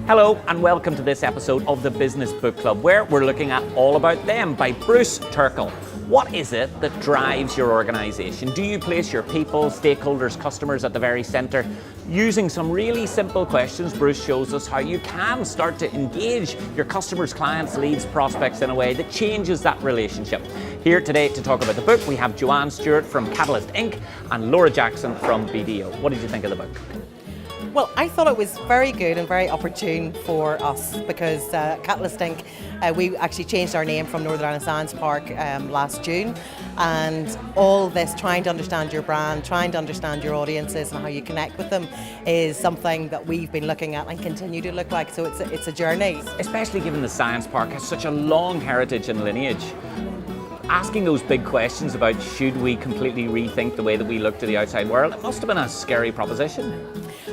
Hello and welcome to this episode of the Business Book Club, where we're looking at All About Them by Bruce Turkel. What is it that drives your organisation? Do you place your people, stakeholders, customers at the very centre? Using some really simple questions, Bruce shows us how you can start to engage your customers, clients, leads, prospects in a way that changes that relationship. Here today to talk about the book, we have Joanne, Stuart from Catalyst Inc. and Laura Jackson from BDO. What did you think of the book? Well, I thought it was very good and very opportune for us because Catalyst Inc., we actually changed our name from Northern Ireland Science Park last June, and all this trying to understand your brand, trying to understand your audiences and how you connect with them is something that we've been looking at and continue to look like, so it's a journey. Especially given the Science Park has such a long heritage and lineage. Asking those big questions about should we completely rethink the way that we look to the outside world, it must have been a scary proposition.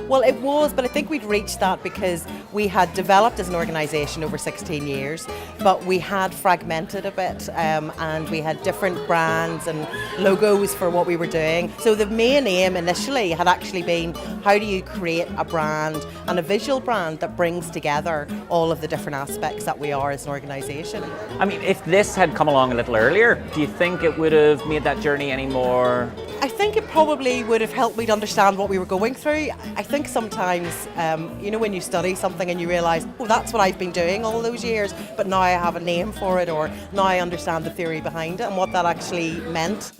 Well, it was, but I think we'd reached that because we had developed as an organisation over 16 years, but we had fragmented a bit and we had different brands and logos for what we were doing. So the main aim initially had actually been, how do you create a brand and a visual brand that brings together all of the different aspects that we are as an organisation? I mean, if this had come along a little earlier, do you think it would have made that journey any more? I think it probably would have helped me to understand what we were going through. I think sometimes, when you study something and you realise, oh, that's what I've been doing all those years, but now I have a name for it, or now I understand the theory behind it and what that actually meant.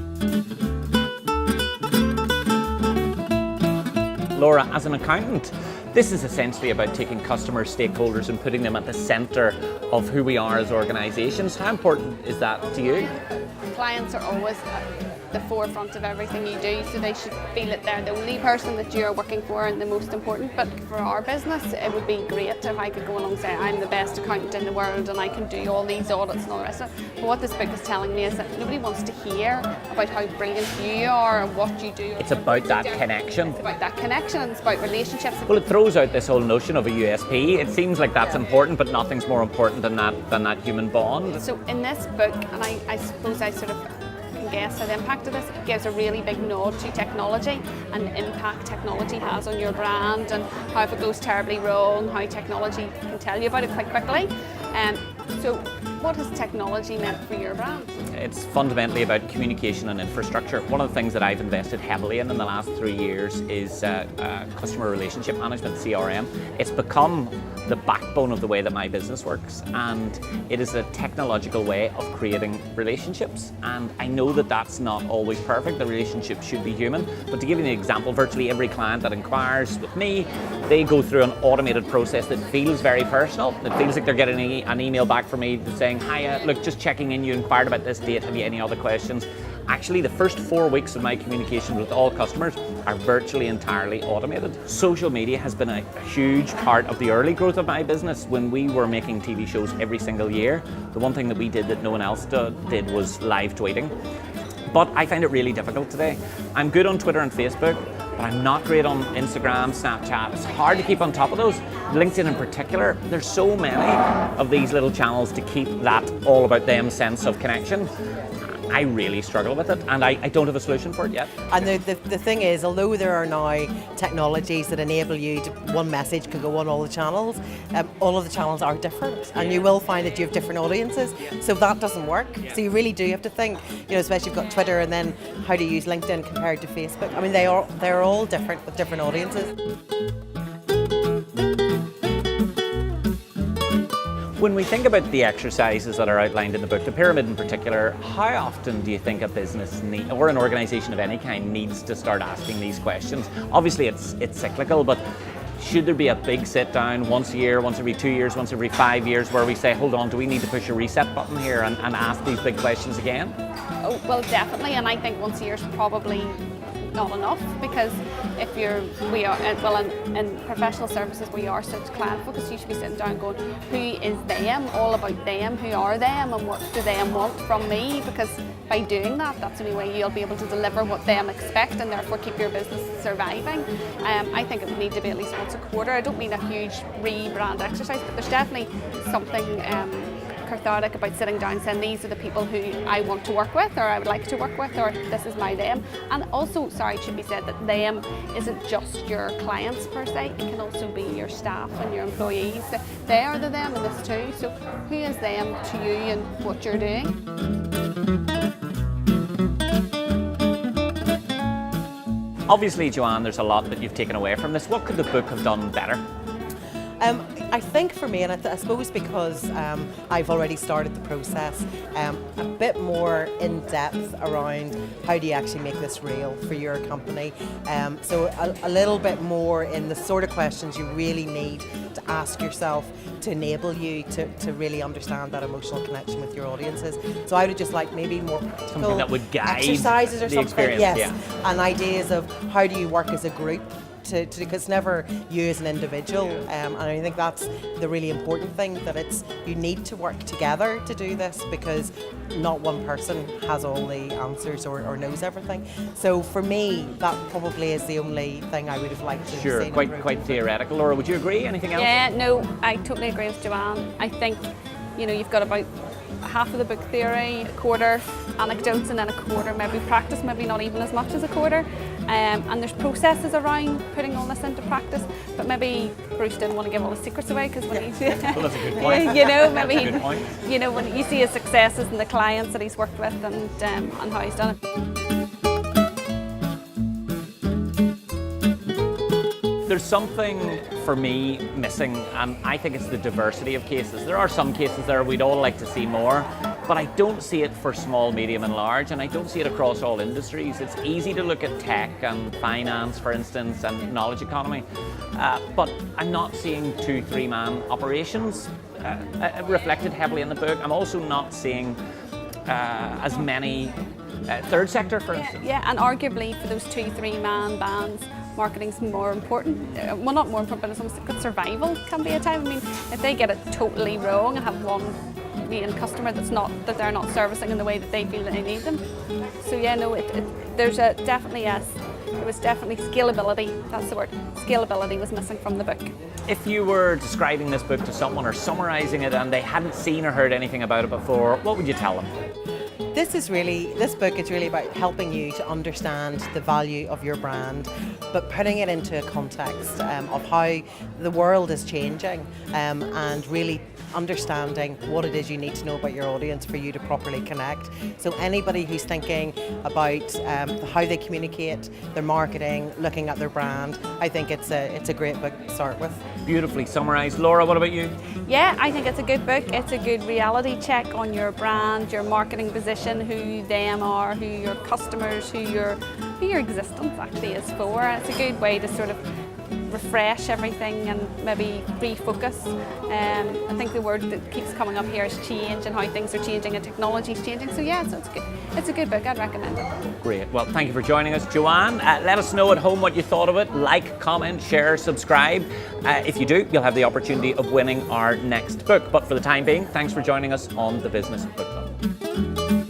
Laura, as an accountant, this is essentially about taking customers, stakeholders and putting them at the centre of who we are as organisations. How important is that to you? Clients are always at the forefront of everything you do, so they should feel that they're the only person that you're working for and the most important. But for our business, it would be great if I could go along and say I'm the best accountant in the world and I can do all these audits and all the rest of it. But what this book is telling me is that nobody wants to hear about how brilliant you are and what you do. It's about that connection. It's about that connection and it's about relationships. Well, it throws out this whole notion of a USP. It seems like that's important, but nothing's more important than that human bond. So in this book, and I suppose I sort of guess how the impact of this, it gives a really big nod to technology and the impact technology has on your brand and how if it goes terribly wrong, how technology can tell you about it quite quickly. So what has technology meant for your brand? It's fundamentally about communication and infrastructure. One of the things that I've invested heavily in the last 3 years is customer relationship management, CRM. It's become the backbone of the way that my business works, and it is a technological way of creating relationships. And I know that that's not always perfect. The relationship should be human. But to give you an example, virtually every client that inquires with me, they go through an automated process that feels very personal. It feels like they're getting an email back from me saying, "Hi, look, just checking in, you inquired about this date, have you any other questions?" Actually, the first 4 weeks of my communication with all customers are virtually entirely automated. Social media has been a huge part of the early growth of my business. When we were making TV shows every single year, the one thing that we did that no one else did was live tweeting. But I find it really difficult today. I'm good on Twitter and Facebook, but I'm not great on Instagram, Snapchat. It's hard to keep on top of those. LinkedIn in particular, there's so many of these little channels to keep that all about them sense of connection. I really struggle with it, and I don't have a solution for it yet. And the thing is, although there are now technologies that enable you to, one message can go on all the channels, all of the channels are different, and you will find that you have different audiences, so that doesn't work. So you really do have to think, especially you've got Twitter, and then how to use LinkedIn compared to Facebook. I mean, they're all different with different audiences. When we think about the exercises that are outlined in the book, the pyramid in particular, how often do you think a business or an organisation of any kind needs to start asking these questions? Obviously it's cyclical, but should there be a big sit down once a year, once every 2 years, once every 5 years where we say, hold on, do we need to push a reset button here and ask these big questions again? Oh, well, definitely, and I think once a year is probably not enough, because if we are well in professional services, we are such client focused. You should be sitting down going, who is them, all about them, who are them, and what do they want from me, because by doing that, that's the only way you'll be able to deliver what them expect and therefore keep your business surviving. I think it would need to be at least once a quarter. I don't mean a huge rebrand exercise, but there's definitely something cathartic about sitting down and saying these are the people who I want to work with, or I would like to work with, or this is my them. And also, sorry, it should be said that them isn't just your clients per se, it can also be your staff and your employees. They are the them in this too. So who is them to you and what you're doing? Obviously, Joanne, there's a lot that you've taken away from this. What could the book have done better? I think for me, and I suppose because I've already started the process, a bit more in depth around how do you actually make this real for your company. So a little bit more in the sort of questions you really need to ask yourself to enable you to really understand that emotional connection with your audiences. So I would just like maybe more practical something that would guide exercises or the something. experience, yes, yeah. And ideas of how do you work as a group. Because it's never you as an individual, and I think that's the really important thing, that you need to work together to do this, because not one person has all the answers or knows everything. So for me, that probably is the only thing I would have liked to Sure, see. quite theoretical. Laura, would you agree? Anything else? Yeah, no, I totally agree with Joanne. I think, you've got about half of the book theory, a quarter anecdotes, and then a quarter maybe practice, maybe not even as much as a quarter. And there's processes around putting all this into practice, but maybe Bruce didn't want to give all the secrets away, because when Well, that's a good point. maybe That's a good point. When you see his successes and the clients that he's worked with and how he's done it. There's something for me missing, and I think it's the diversity of cases. There are some cases there we'd all like to see more, but I don't see it for small, medium and large, and I don't see it across all industries. It's easy to look at tech and finance, for instance, and knowledge economy, but I'm not seeing 2-3 man operations reflected heavily in the book. I'm also not seeing as many third sector, for instance. Yeah, and arguably for those 2-3 man bands, marketing's more important. Well, not more important, but it's almost like survival can be a time. I mean, if they get it totally wrong and have one main customer that they're not servicing in the way that they feel that they need them. So yeah, no, there's definitely it was definitely scalability. That's the word. Scalability was missing from the book. If you were describing this book to someone or summarising it and they hadn't seen or heard anything about it before, what would you tell them? This book is really about helping you to understand the value of your brand, but putting it into a context of how the world is changing, and really understanding what it is you need to know about your audience for you to properly connect. So anybody who's thinking about how they communicate, their marketing, looking at their brand, I think it's a great book to start with. Beautifully summarised. Laura, what about you? Yeah, I think it's a good book. It's a good reality check on your brand, your marketing position, who them are, who your customers, who your existence actually is for. It's a good way to sort of refresh everything and maybe refocus. I think the word that keeps coming up here is change, and how things are changing and technology is changing. So yeah, so it's good. It's a good book. I'd recommend it. Great. Well, thank you for joining us, Joanne. Let us know at home what you thought of it. Like, comment, share, subscribe. If you do, you'll have the opportunity of winning our next book. But for the time being, thanks for joining us on the Business Book Club.